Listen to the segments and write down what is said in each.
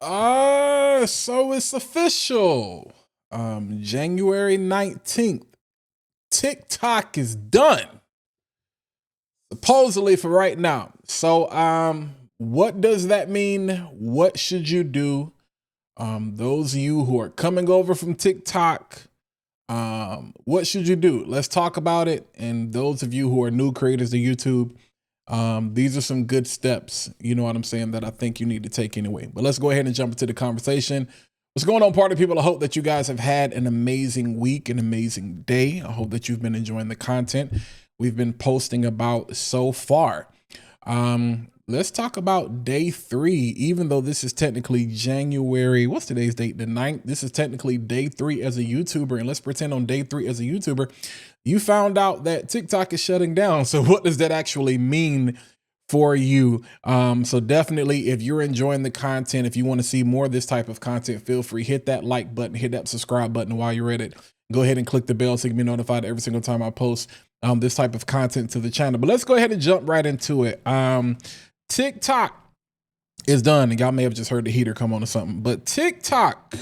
So it's official. January 19th. TikTok is done. Supposedly for right now. So what does that mean? What should you do? Those of you who are coming over from TikTok, what should you do? Let's talk about it. And those of you who are new creators to YouTube, these are some good steps, you know what I'm saying, that I think you need to take anyway. But let's go ahead and jump into the conversation. What's going on, party people? I hope that you guys have had an amazing week, an amazing day. I hope that you've been enjoying the content we've been posting about so far. Let's talk about day 3, even though this is technically January, what's today's date? The 9th. This is technically day 3 as a YouTuber. And let's pretend on day 3 as a YouTuber, you found out that TikTok is shutting down. So what does that actually mean for you? So definitely, if you're enjoying the content, if you want to see more of this type of content, feel free, hit that like button, hit that subscribe button while you're at it. Go ahead and click the bell so you can be notified every single time I post this type of content to the channel. But let's go ahead and jump right into it. TikTok is done, and y'all may have just heard the heater come on or something, but TikTok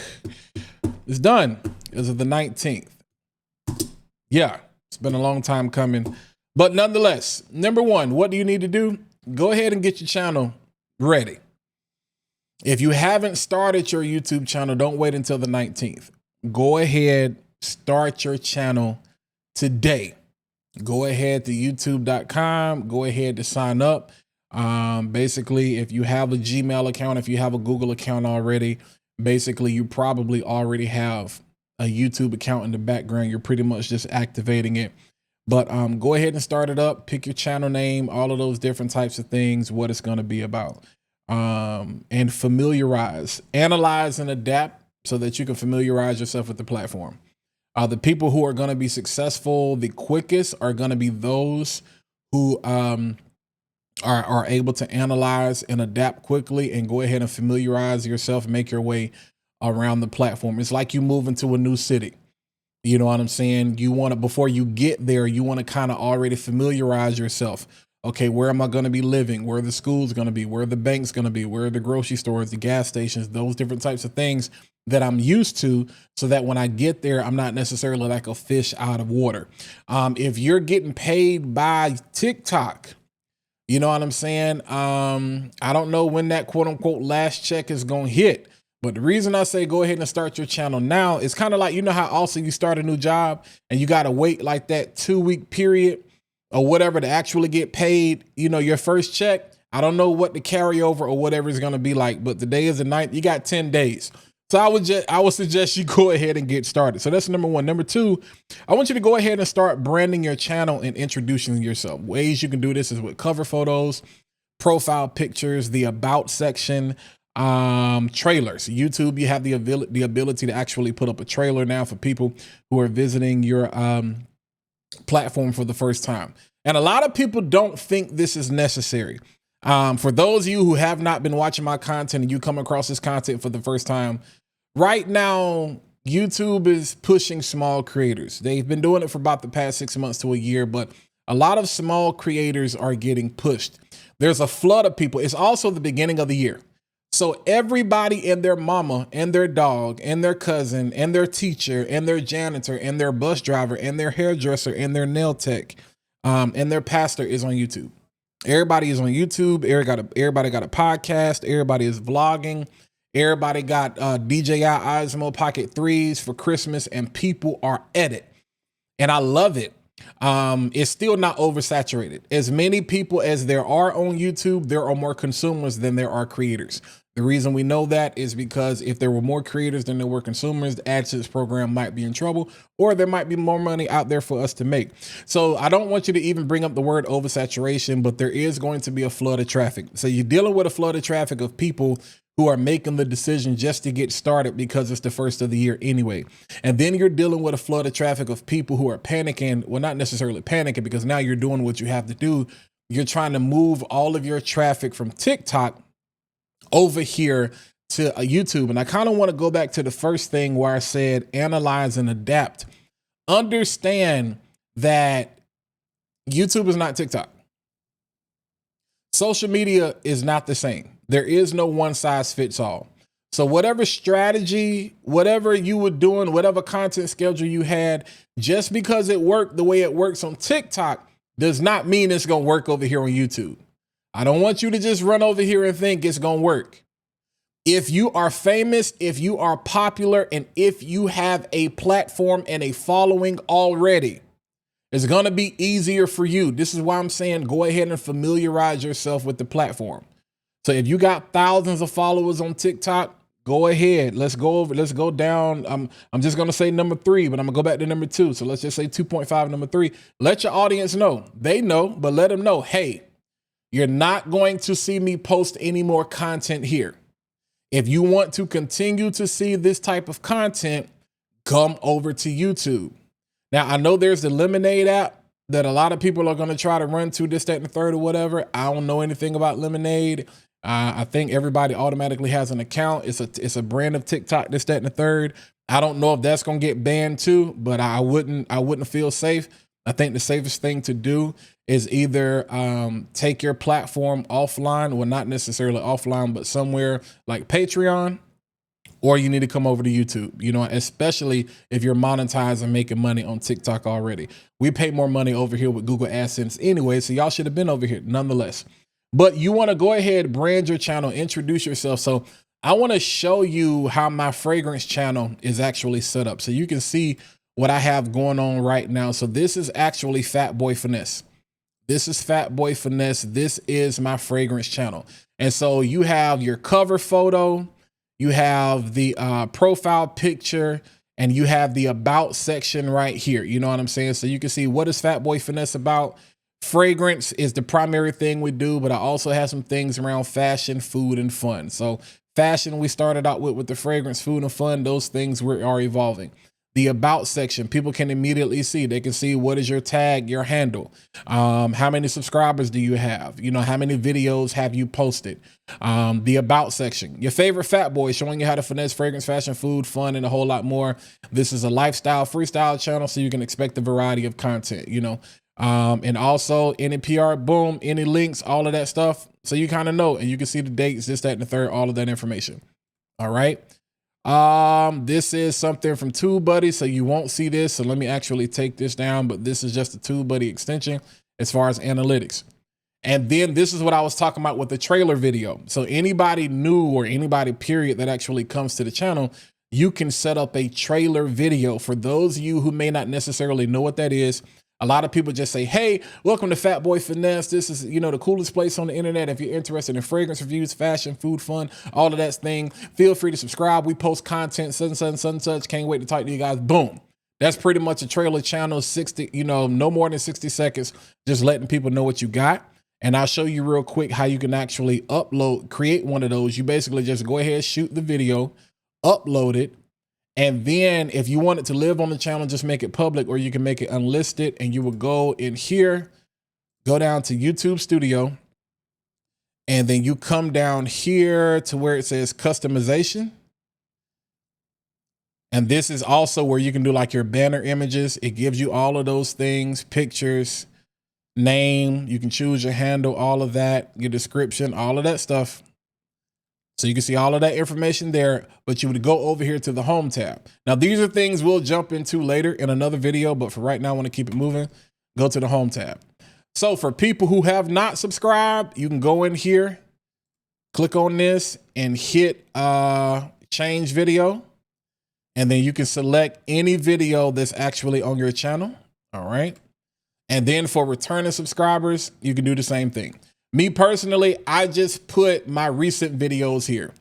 is done as of the 19th. Yeah, it's been a long time coming, but nonetheless, number one, what do you need to do? Go ahead and get your channel ready. If you haven't started your YouTube channel, don't wait until the 19th. Go ahead, start your channel today. Go ahead to youtube.com, go ahead to sign up. Basically, if you have a Gmail account, if you have a Google account already, basically you probably already have a YouTube account in the background. You're pretty much just activating it. But go ahead and start it up, pick your channel name, all of those different types of things, what it's going to be about. And familiarize, analyze, and adapt so that you can familiarize yourself with the platform. The people who are going to be successful the quickest are going to be those who are able to analyze and adapt quickly and go ahead and familiarize yourself, make your way around the platform. It's like you move into a new city. You know what I'm saying? You want to, before you get there, you want to kind of already familiarize yourself. Okay, where am I going to be living? Where are the schools going to be? Where are the banks going to be? Where are the grocery stores, the gas stations, those different types of things that I'm used to, so that when I get there, I'm not necessarily like a fish out of water. If you're getting paid by TikTok, you know what I'm saying? I don't know when that quote unquote last check is going to hit. But the reason I say go ahead and start your channel now is kind of like, you know how also you start a new job and you got to wait like that 2-week period or whatever to actually get paid, you know, your first check. I don't know what the carryover or whatever is going to be like, but the day is the 9th. You got 10 days. So I would suggest you go ahead and get started. So that's number one. Number two, I want you to go ahead and start branding your channel and introducing yourself. Ways you can do this is with cover photos, profile pictures, the about section, trailers. YouTube, you have the ability to actually put up a trailer now for people who are visiting your platform for the first time. And a lot of people don't think this is necessary. For those of you who have not been watching my content and you come across this content for the first time, right now, YouTube is pushing small creators. They've been doing it for about the past 6 months to a year, but a lot of small creators are getting pushed. There's a flood of people. It's also the beginning of the year. So everybody and their mama and their dog and their cousin and their teacher and their janitor and their bus driver and their hairdresser and their nail tech and their pastor is on YouTube. Everybody is on YouTube. Everybody got a podcast. Everybody is vlogging. Everybody got DJI Osmo Pocket 3s for Christmas, and people are at it. And I love it. It's still not oversaturated. As many people as there are on YouTube, there are more consumers than there are creators. The reason we know that is because if there were more creators than there were consumers, the AdSense program might be in trouble, or there might be more money out there for us to make. So I don't want you to even bring up the word oversaturation, but there is going to be a flood of traffic. So you're dealing with a flood of traffic of people who are making the decision just to get started because it's the first of the year anyway. And then you're dealing with a flood of traffic of people who are panicking. Well, not necessarily panicking, because now you're doing what you have to do. You're trying to move all of your traffic from TikTok over here to YouTube. And I kind of want to go back to the first thing where I said, analyze and adapt. Understand that YouTube is not TikTok. Social media is not the same. There is no one size fits all. So whatever strategy, whatever you were doing, whatever content schedule you had, just because it worked the way it works on TikTok does not mean it's going to work over here on YouTube. I don't want you to just run over here and think it's going to work. If you are famous, if you are popular, and if you have a platform and a following already, it's going to be easier for you. This is why I'm saying go ahead and familiarize yourself with the platform. So if you got thousands of followers on TikTok, go ahead. Let's go down. I'm just going to say number 3, but I'm gonna go back to number 2. So let's just say 2.5, number 3. Let your audience know. They know, but let them know, hey, you're not going to see me post any more content here. If you want to continue to see this type of content, come over to YouTube. Now, I know there's the Lemonade app that a lot of people are going to try to run to, this, that, and the third or whatever. I don't know anything about Lemonade. I think everybody automatically has an account. It's a brand of TikTok, this, that, and the third. I don't know if that's going to get banned too, but I wouldn't feel safe. I think the safest thing to do is either take your platform offline, well, not necessarily offline, but somewhere like Patreon, or you need to come over to YouTube, you know, especially if you're monetized and making money on TikTok already. We pay more money over here with Google AdSense anyway, so y'all should have been over here nonetheless. But you want to go ahead, brand your channel, introduce yourself. So I want to show you how my fragrance channel is actually set up so you can see what I have going on right now. So this is actually Fat Boy Finesse. This is Fat Boy Finesse. This is my fragrance channel. And so you have your cover photo, you have the profile picture, and you have the about section right here. You know what I'm saying? So you can see what is Fat Boy Finesse about. Fragrance is the primary thing we do, but I also have some things around fashion, food, and fun. So fashion, we started out with the fragrance, food, and fun. Those things are evolving. The about section, people can immediately see. They can see what is your tag, your handle. How many subscribers do you have? You know, how many videos have you posted? The about section, your favorite fat boy, showing you how to finesse fragrance, fashion, food, fun, and a whole lot more. This is a lifestyle freestyle channel, so you can expect a variety of content, you know. And also any PR, boom, any links, all of that stuff. So you kind of know, and you can see the dates, this, that, and the third, all of that information. All right. This is something from TubeBuddy, so you won't see this. So let me actually take this down, but this is just a TubeBuddy extension as far as analytics. And then this is what I was talking about with the trailer video. So anybody new or anybody period that actually comes to the channel, you can set up a trailer video. For those of you who may not necessarily know what that is, a lot of people just say, hey, welcome to Fat Boy Finesse. This is, you know, the coolest place on the internet. If you're interested in fragrance reviews, fashion, food, fun, all of that thing, feel free to subscribe. We post content, such. Can't wait to talk to you guys. Boom. That's pretty much a trailer channel, 60, you know, no more than 60 seconds, just letting people know what you got. And I'll show you real quick how you can actually create one of those. You basically just go ahead, shoot the video, upload it. And then if you want it to live on the channel, just make it public, or you can make it unlisted, and you will go in here, go down to YouTube Studio, and then you come down here to where it says customization. And this is also where you can do like your banner images. It gives you all of those things, pictures, name, you can choose your handle, all of that, your description, all of that stuff. So you can see all of that information there, but you would go over here to the home tab. Now, these are things we'll jump into later in another video, but for right now, I want to keep it moving. Go to the home tab. So for people who have not subscribed, you can go in here, click on this and hit change video. And then you can select any video that's actually on your channel. All right. And then for returning subscribers, you can do the same thing. Me personally, I just put my recent videos here.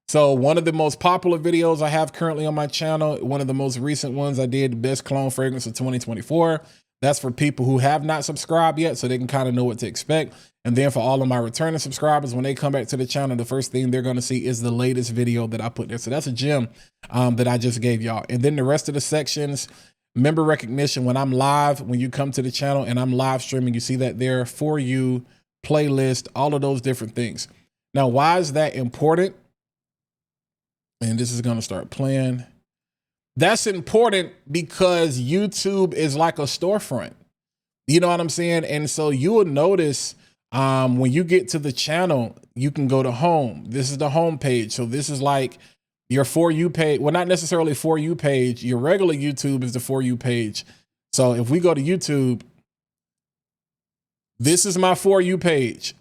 So one of the most popular videos I have currently on my channel, one of the most recent ones I did, the best cologne fragrance of 2024. That's for people who have not subscribed yet, so they can kind of know what to expect. And then for all of my returning subscribers, when they come back to the channel, the first thing they're going to see is the latest video that I put there. So that's a gem that I just gave y'all. And then the rest of the sections, member recognition, when I'm live, when you come to the channel and I'm live streaming, you see that there for you, playlist, all of those different things. Now, why is that important? And this is going to start playing. That's important because YouTube is like a storefront. You know what I'm saying? And so you will notice when you get to the channel, you can go to home. This is the home page. So this is like your For You page, well, not necessarily For You page, your regular YouTube is the For You page. So if we go to YouTube, this is my For You page.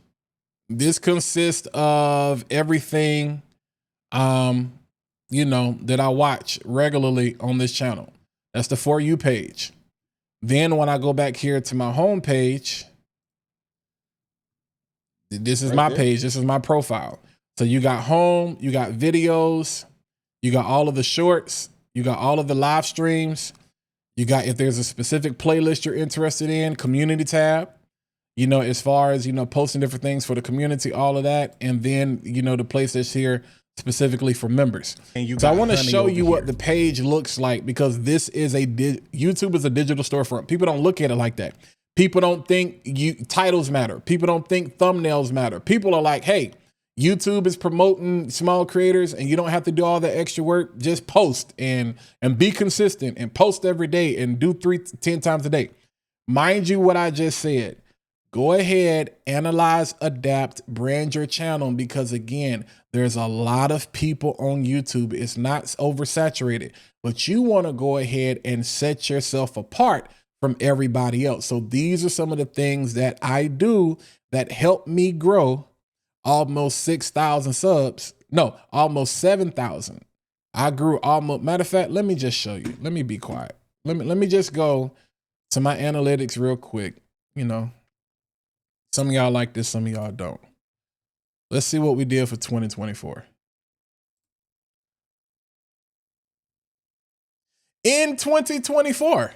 This consists of everything, you know, that I watch regularly on this channel. That's the For You page. Then when I go back here to my home page, this is my page. This is my profile. So you got home, you got videos, you got all of the shorts, you got all of the live streams. You got, if there's a specific playlist you're interested in, community tab, you know, as far as, you know, posting different things for the community, all of that. And then, you know, the place that's here specifically for members. And so I want to show you what the page looks like, because this is YouTube is a digital storefront. People don't look at it like that. People don't think titles matter. People don't think thumbnails matter. People are like, hey, YouTube is promoting small creators and you don't have to do all the extra work. Just post and be consistent and post every day and do 10 times a day. Mind you, what I just said, go ahead, analyze, adapt, brand your channel, because again, there's a lot of people on YouTube. It's not oversaturated, but you want to go ahead and set yourself apart from everybody else. So these are some of the things that I do that help me grow almost 6,000 subs. No, almost 7,000. I grew almost, matter of fact, let me just show you. Let me be quiet. Let me just go to my analytics real quick. You know, some of y'all like this, some of y'all don't. Let's see what we did for 2024. In 2024,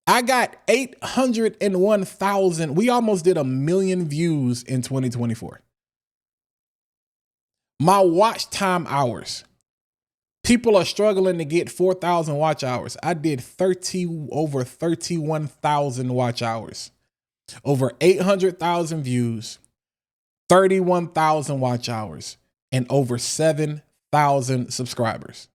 I got 801,000. We almost did 1 million views in 2024. My watch time hours. People are struggling to get 4,000 watch hours. I did over 31,000 watch hours. Over 800,000 views, 31,000 watch hours, and over 7,000 subscribers.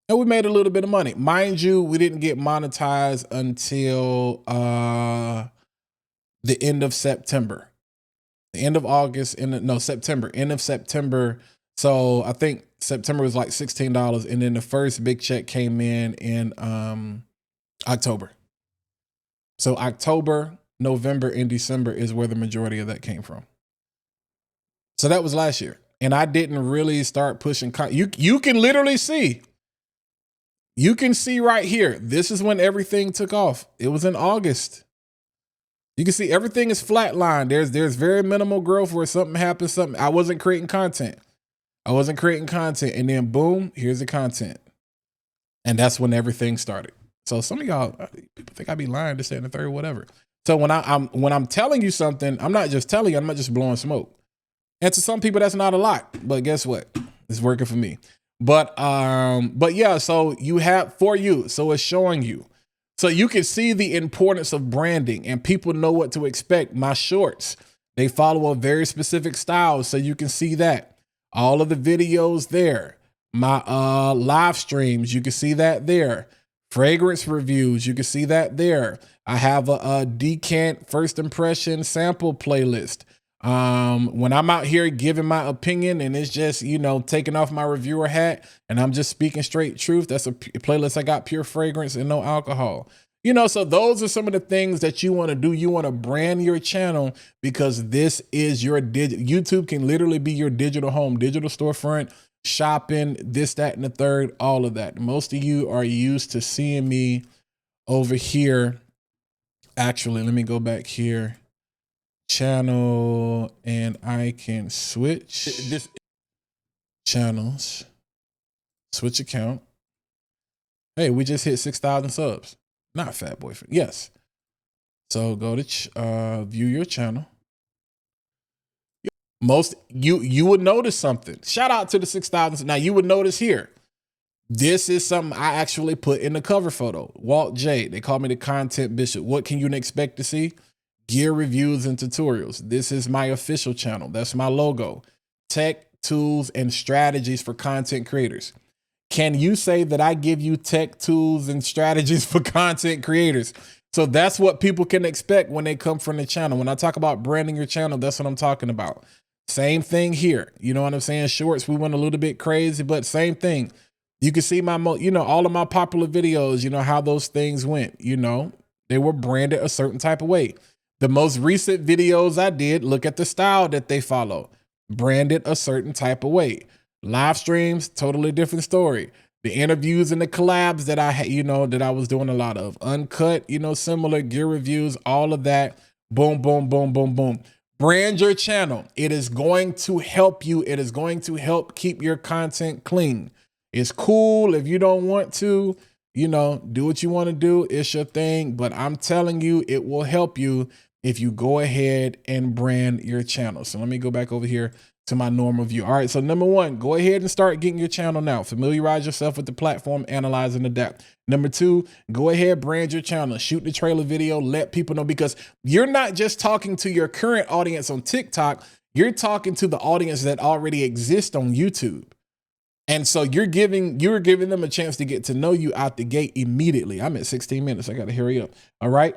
And we made a little bit of money. Mind you, we didn't get monetized until the end of September. The end of August, September, end of September. So I think September was like $16, and then the first big check came in October. So October, November, and December is where the majority of that came from. So that was last year. And I didn't really start pushing. You can literally see. You can see right here. This is when everything took off. It was in August. You can see everything is flatlined. There's very minimal growth where something happens. I wasn't creating content. And then boom, here's the content. And that's when everything started. So some of y'all, people think I be lying, this, that, and the third, whatever. So when I'm telling you something, I'm not just telling you, I'm not just blowing smoke. And to some people, that's not a lot. But guess what? It's working for me. But yeah, so you have For You. So it's showing you. So you can see the importance of branding, and people know what to expect. My shorts, they follow a very specific style. So you can see that. All of the videos there. My live streams, you can see that there. Fragrance reviews, you can see that there. I have a decant first impression sample playlist. When I'm out here giving my opinion and it's just, you know, taking off my reviewer hat and I'm just speaking straight truth, that's a playlist I got, pure fragrance and no alcohol. You know, so those are some of the things that you want to do. You want to brand your channel, because this is your YouTube can literally be your digital home, digital storefront, shopping, this, that, and the third, all of that. Most of you are used to seeing me over here. Actually, let me go back here. Channel, and I can switch this channels, switch account. Hey, we just hit 6,000 subs. Not Fat Boyfriend. Yes. So go to view your channel. You would notice something. Shout out to the 6,000. Now you would notice here. This is something I actually put in the cover photo. Walt J. They call me the content bishop. What can you expect to see? Gear reviews and tutorials. This is my official channel. That's my logo. Tech, tools, and strategies for content creators. Can you say that I give you tech, tools, and strategies for content creators? So that's what people can expect when they come from the channel. When I talk about branding your channel, that's what I'm talking about. Same thing here. You know what I'm saying? Shorts, we went a little bit crazy, but same thing. You can see my, all of my popular videos, how those things went, they were branded a certain type of way. The most recent videos I did, look at the style that they follow, branded a certain type of way. Live streams, totally different story. The interviews and the collabs that I had, that I was doing a lot of, uncut, similar gear reviews, all of that. Boom, boom, boom, boom, boom. Brand your channel. It is going to help you. It is going to help keep your content clean. It's cool if you don't want to, do what you want to do. It's your thing. But I'm telling you, it will help you if you go ahead and brand your channel. So let me go back over here to my normal view. All right. So number one, go ahead and start getting your channel now. Familiarize yourself with the platform, analyze and adapt. Number two, go ahead, brand your channel, shoot the trailer video, let people know, because you're not just talking to your current audience on TikTok, you're talking to the audience that already exists on YouTube. And so you're giving them a chance to get to know you out the gate immediately. I'm at 16 minutes. I got to hurry up. All right.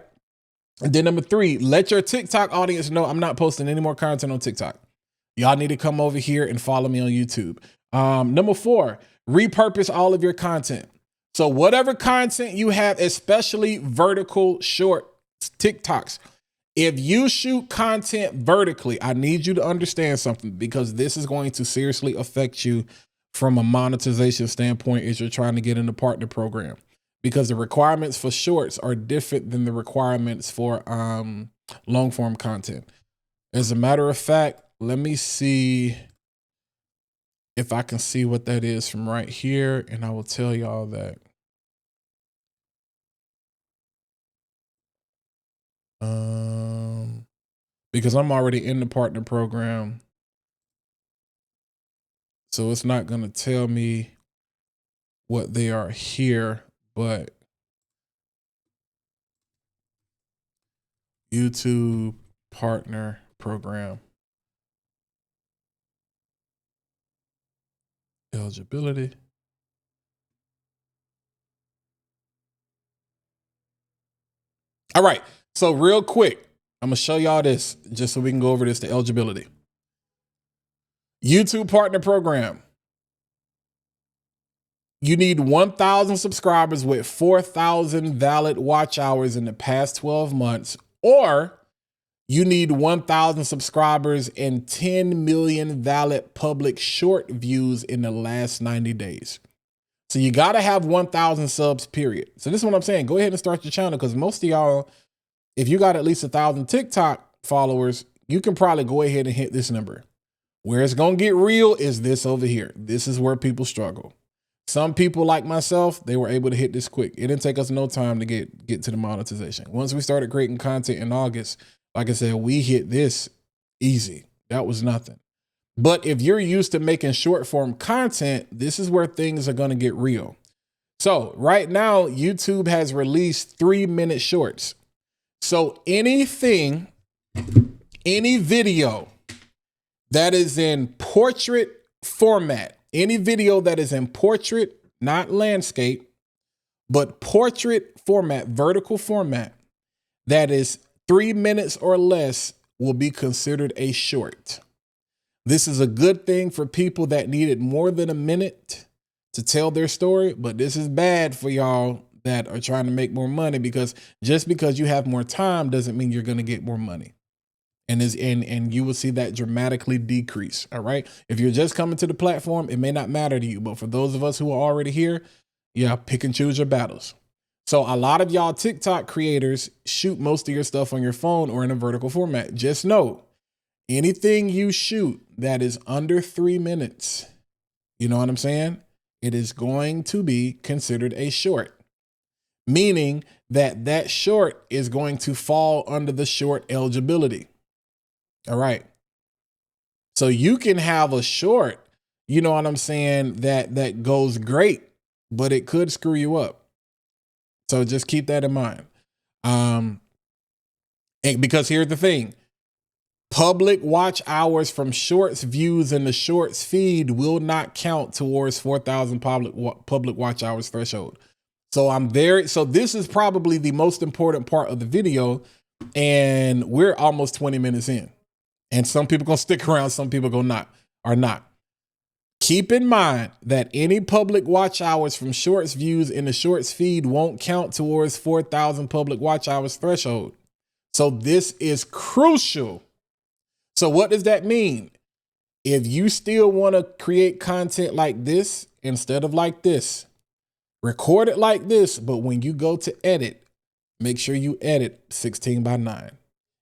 And then number three, let your TikTok audience know I'm not posting any more content on TikTok. Y'all need to come over here and follow me on YouTube. Number four, repurpose all of your content. So whatever content you have, especially vertical short TikToks, if you shoot content vertically, I need you to understand something, because this is going to seriously affect you from a monetization standpoint as you're trying to get in the partner program, because the requirements for shorts are different than the requirements for long form content. As a matter of fact, let me see if I can see what that is from right here, and I will tell y'all that. Because I'm already in the partner program, so it's not going to tell me what they are here, but YouTube partner program eligibility. All right. So real quick, I'm going to show y'all this just so we can go over this, the eligibility. YouTube partner program. You need 1,000 subscribers with 4,000 valid watch hours in the past 12 months, or you need 1,000 subscribers and 10 million valid public short views in the last 90 days. So you got to have 1,000 subs, period. So this is what I'm saying. Go ahead and start your channel, because most of y'all, if you got at least 1,000 TikTok followers, you can probably go ahead and hit this number. Where it's going to get real is this over here. This is where people struggle. Some people like myself, they were able to hit this quick. It didn't take us no time to get to the monetization. Once we started creating content in August, like I said, we hit this easy. That was nothing. But if you're used to making short form content, this is where things are going to get real. So right now, YouTube has released 3-minute shorts. So any video that is in portrait format, any video that is in portrait, not landscape, but portrait format, vertical format, that is 3 minutes or less will be considered a short. This is a good thing for people that needed more than a minute to tell their story, but this is bad for y'all that are trying to make more money, because just because you have more time doesn't mean you're going to get more money. And you will see that dramatically decrease. All right. If you're just coming to the platform, it may not matter to you, but for those of us who are already here, yeah, pick and choose your battles. So a lot of y'all TikTok creators shoot most of your stuff on your phone or in a vertical format. Just know, anything you shoot that is under 3 minutes, you know what I'm saying? It is going to be considered a short, meaning that that short is going to fall under the short eligibility. All right. So you can have a short, you know what I'm saying, that goes great, but it could screw you up. So just keep that in mind. And because here's the thing, public watch hours from shorts views in the shorts feed will not count towards 4,000 public watch hours threshold. So so this is probably the most important part of the video, and we're almost 20 minutes in. And some people gonna stick around, some people are not. Keep in mind that any public watch hours from shorts views in the shorts feed won't count towards 4,000 public watch hours threshold. So this is crucial. So what does that mean? If you still want to create content like this instead of like this, record it like this, but when you go to edit, make sure you edit 16:9.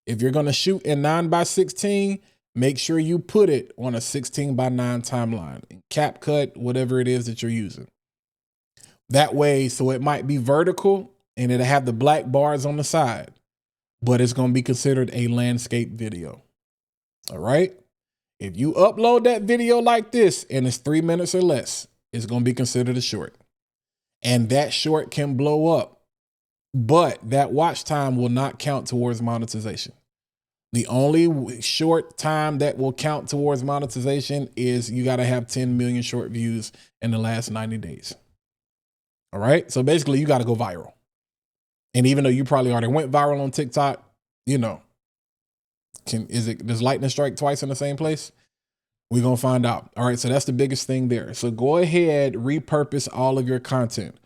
If you're going to shoot in 9:16, make sure you put it on a 16:9 timeline, CapCut, whatever it is that you're using. That way, so it might be vertical and it'll have the black bars on the side, but it's going to be considered a landscape video. All right. If you upload that video like this and it's 3 minutes or less, it's going to be considered a short. And that short can blow up, but that watch time will not count towards monetization. The only short time that will count towards monetization is you got to have 10 million short views in the last 90 days. All right. So basically you got to go viral. And even though you probably already went viral on TikTok, you know, does lightning strike twice in the same place? We're going to find out. All right. So that's the biggest thing there. So go ahead, repurpose all of your content.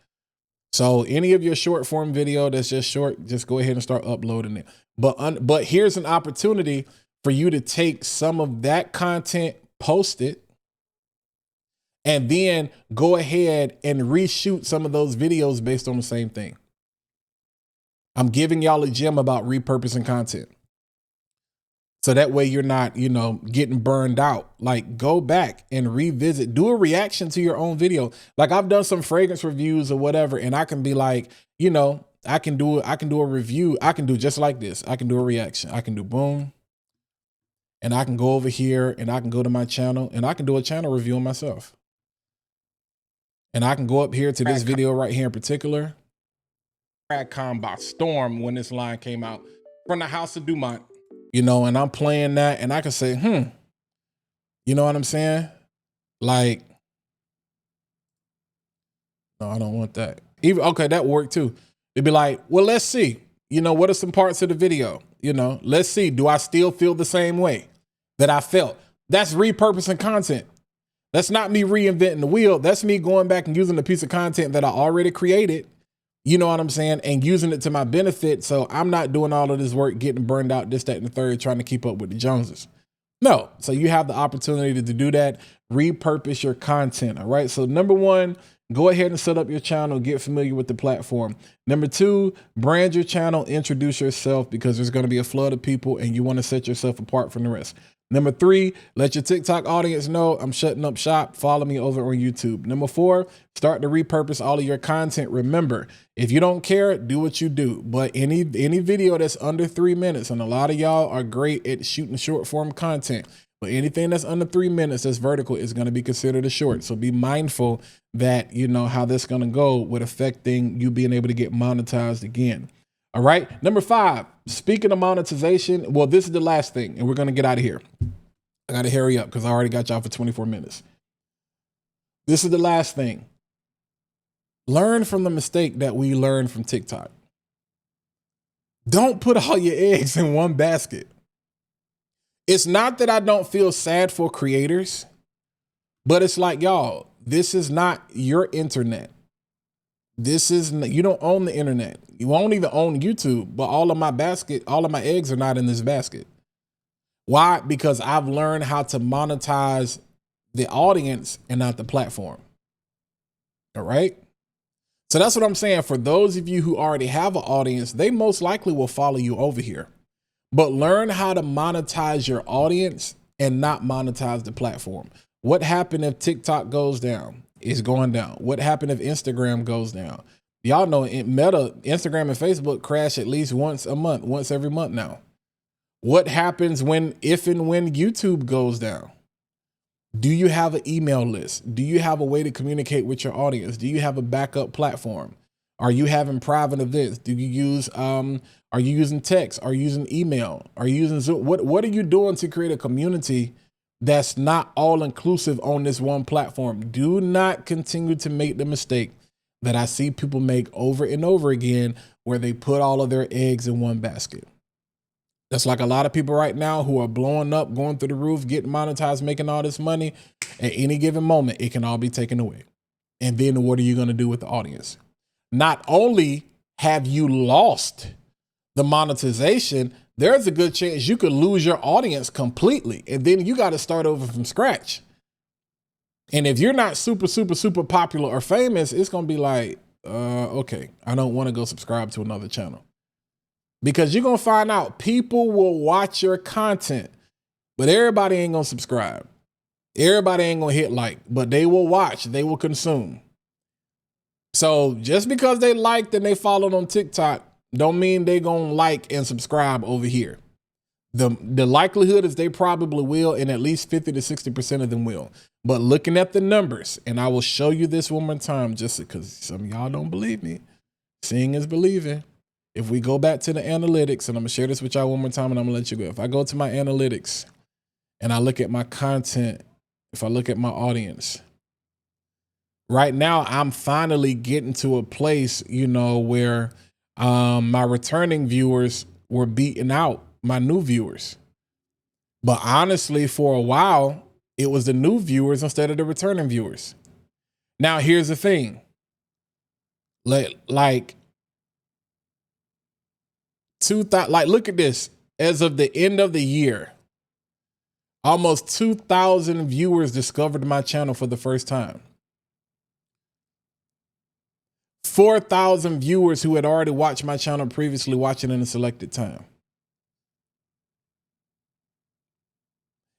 So any of your short form video that's just short, just go ahead and start uploading it. But here's an opportunity for you to take some of that content, post it, and then go ahead and reshoot some of those videos based on the same thing. I'm giving y'all a gem about repurposing content. So that way you're not, you know, getting burned out. Like go back and revisit, do a reaction to your own video. Like I've done some fragrance reviews or whatever, and I can be like, you know, I can do a review. I can do just like this. I can do a reaction. I can do boom. And I can go over here and I can go to my channel and I can do a channel review on myself. And I can go up here to this video right here in particular. ECAMM by storm when this line came out from the House of Dumont. You know, and I'm playing that and I can say, you know what I'm saying? Like, no, I don't want that. Even, okay, that worked too. It'd be like, well, let's see, you know, what are some parts of the video? You know, let's see, do I still feel the same way that I felt? That's repurposing content. That's not me reinventing the wheel. That's me going back and using a piece of content that I already created. You know what I'm saying? And using it to my benefit. So I'm not doing all of this work, getting burned out, this, that, and the third, trying to keep up with the Joneses. No. So you have the opportunity to do that. Repurpose your content. All right. So number one, go ahead and set up your channel, get familiar with the platform. Number two, brand your channel, introduce yourself because there's going to be a flood of people and you want to set yourself apart from the rest. Number three, let your TikTok audience know I'm shutting up shop. Follow me over on YouTube. Number four, start to repurpose all of your content. Remember, if you don't care, do what you do. But any video that's under 3 minutes, and a lot of y'all are great at shooting short form content, but anything that's under 3 minutes that's vertical is going to be considered a short. So be mindful that you know how this is going to go with affecting you being able to get monetized again. All right. Number five, speaking of monetization, well, this is the last thing, and we're going to get out of here. I got to hurry up because I already got y'all for 24 minutes. This is the last thing. Learn from the mistake that we learned from TikTok. Don't put all your eggs in one basket. It's not that I don't feel sad for creators, but it's like, y'all, this is not your internet. You don't own the internet. You won't even own YouTube, but all of my eggs are not in this basket. Why? Because I've learned how to monetize the audience and not the platform. All right. So that's what I'm saying. For those of you who already have an audience, they most likely will follow you over here, but learn how to monetize your audience and not monetize the platform. What happened if TikTok goes down? It's going down. What happened if Instagram goes down? Y'all know Meta, Instagram and Facebook crash at least once every month now. What happens if and when YouTube goes down? Do you have an email list? Do you have a way to communicate with your audience? Do you have a backup platform? Are you having private events? Do you use, are you using text? Are you using email? Are you using Zoom? What are you doing to create a community that's not all inclusive on this one platform? Do not continue to make the mistake that I see people make over and over again, where they put all of their eggs in one basket. That's like a lot of people right now who are blowing up, going through the roof, getting monetized, making all this money. At any given moment, it can all be taken away. And then what are you going to do with the audience? Not only have you lost the monetization, there's a good chance you could lose your audience completely. And then you got to start over from scratch. And if you're not super, super, super popular or famous, it's going to be like, okay, I don't want to go subscribe to another channel. Because you're going to find out people will watch your content, but everybody ain't going to subscribe. Everybody ain't going to hit like, but they will watch, they will consume. So just because they liked and they followed on TikTok, don't mean they going to like and subscribe over here. The likelihood is they probably will, and at least 50 to 60% of them will. But looking at the numbers, and I will show you this one more time just because some of y'all don't believe me. Seeing is believing. If we go back to the analytics, and I'm going to share this with y'all one more time, and I'm going to let you go. If I go to my analytics and I look at my content, if I look at my audience, right now I'm finally getting to a place, you know, where my returning viewers were beating out my new viewers. But honestly, for a while, it was the new viewers instead of the returning viewers. Now, here's the thing. Like look at this. As of the end of the year, almost 2,000 viewers discovered my channel for the first time. 4,000 viewers who had already watched my channel previously watching in a selected time.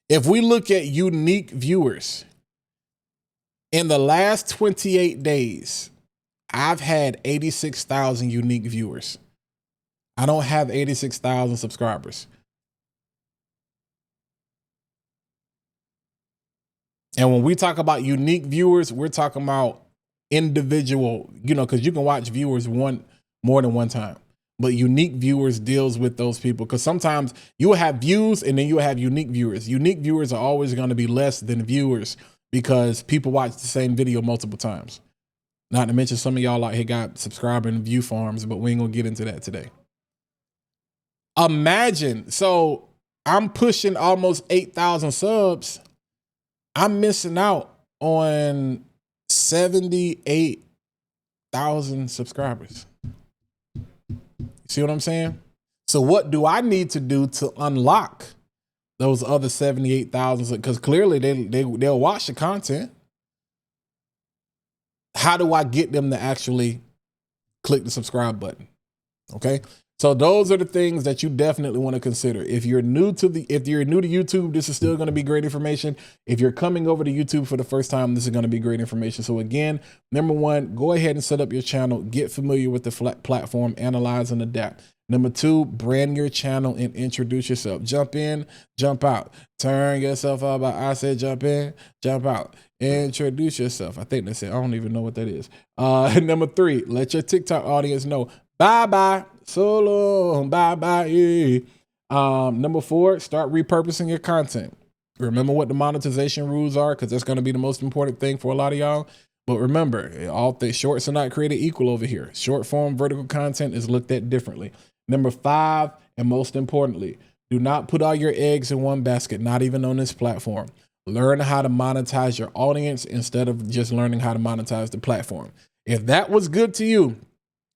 If we look at unique viewers, in the last 28 days, I've had 86,000 unique viewers. I don't have 86,000 subscribers. And when we talk about unique viewers, we're talking about individual, you know, because you can watch viewers more than one time. But unique viewers deals with those people, because sometimes you will have views and then you will have unique viewers. Unique viewers are always going to be less than viewers because people watch the same video multiple times. Not to mention some of y'all out here got subscriber and view farms, but we ain't going to get into that today. Imagine, so I'm pushing almost 8,000 subs. I'm missing out on 78,000 subscribers. See what I'm saying? So what do I need to do to unlock those other 78,000? Because clearly they'll watch the content. How do I get them to actually click the subscribe button? Okay. So those are the things that you definitely want to consider. If you're new to YouTube, this is still going to be great information. If you're coming over to YouTube for the first time, this is going to be great information. So again, number one, go ahead and set up your channel, get familiar with the platform, analyze and adapt. Number two, brand your channel and introduce yourself. Jump in, jump out. Turn yourself up. I said jump in, jump out. Introduce yourself. I think that's it. I don't even know what that is. Number three, let your TikTok audience know. Bye-bye. So long. Bye-bye. Number four, start repurposing your content. Remember what the monetization rules are, because that's going to be the most important thing for a lot of y'all. But remember, all the shorts are not created equal over here. Short form vertical content is looked at differently. Number five, and most importantly, do not put all your eggs in one basket, not even on this platform. Learn how to monetize your audience instead of just learning how to monetize the platform. If that was good to you,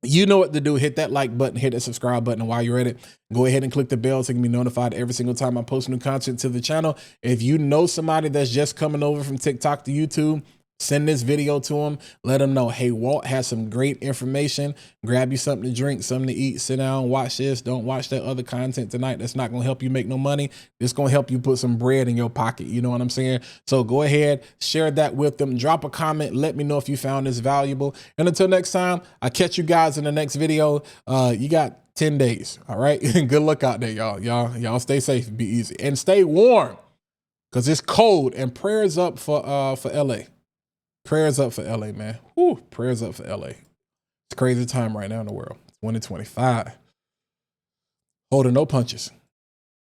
you know what to do. Hit that like button, hit that subscribe button. And while you're at it, go ahead and click the bell so you can be notified every single time I post new content to the channel. If you know somebody that's just coming over from TikTok to YouTube, send this video to them. Let them know, hey, Walt has some great information. Grab you something to drink, something to eat, sit down, watch this. Don't watch that other content tonight. That's not going to help you make no money. It's going to help you put some bread in your pocket. You know what I'm saying? So go ahead, share that with them. Drop a comment. Let me know if you found this valuable. And until next time, I'll catch you guys in the next video. You got 10 days. All right. Good luck out there, y'all. Y'all stay safe, be easy, and stay warm because it's cold. And prayers up for LA. Prayers up for LA, man. Woo, prayers up for LA. It's a crazy time right now in the world. 2025. Holding no punches.